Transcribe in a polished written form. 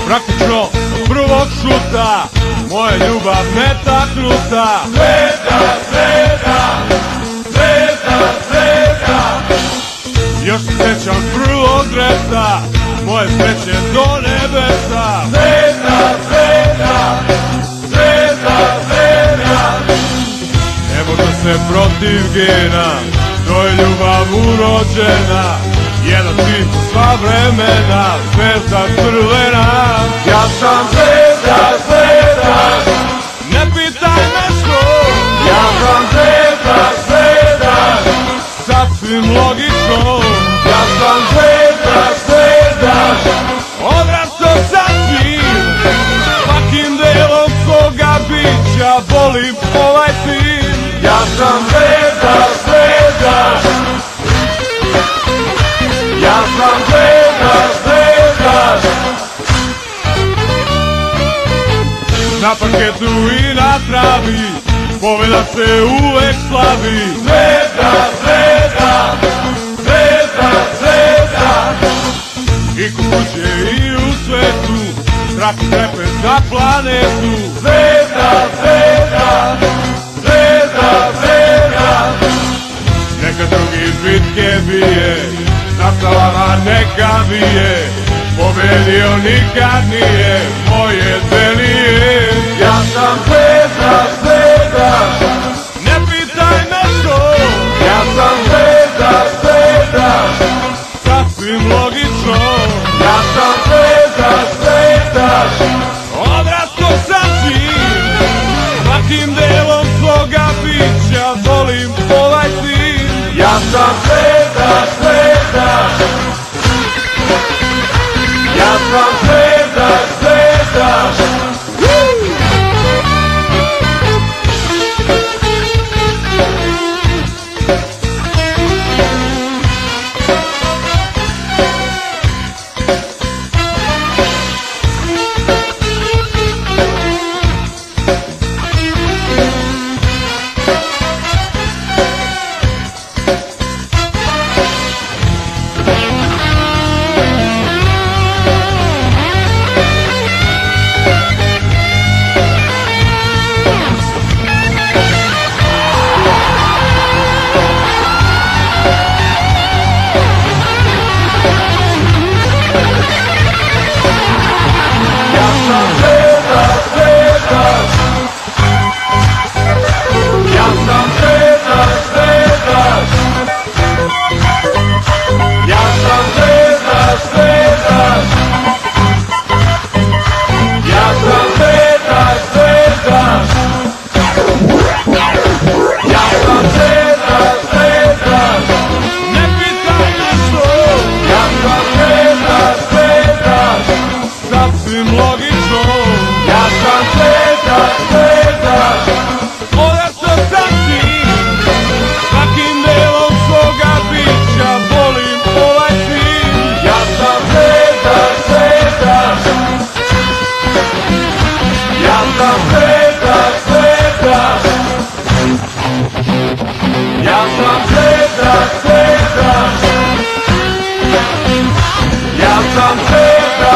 Praktično prvog šuta moja ljubav netaknuta. Sveta, sveta, sveta, sveta. Još se sećam prvog dresa, moje sreće do nebesa. Sveta, sveta, sveta, sveta. Ne može se protiv gena, to je ljubav urođena. Jedan tim sva vremena, zvezda crvena. Ja sam zvezda, zvezda, ne pitaj me što. Ja sam zvezda, zvezda, sasvim logično. Ja sam zvezda, zvezda, odrastao sam svim. Svakim delom svoga bića volim ovaj tim. Ja sam zvezda, zvezda, ja sam zvezda, zvezda. Na parketu i na travi pobjeda se uvek slavi. Zvezda, zvezda, zvezda, zvezda. I kod kuće i u svetu, strah i trepet za planetu. Zvezda, zvezda, zvezda, zvezda. Neka drugi bitke bije, zastavama neka bije, pobedio nikad nije, moje zvelije. Ja sam zvezda, zvezda, ne pitaj me što. Ja sam zvezda, zvezda, sasvim logično. Ja sam zvezda, zvezda, odrastao sam svim. Svakim delom svoga bića volim ovaj tim. Ja sam zvezda, zvezda, ja sam zvezda, zvezda. Ja sam zvezda,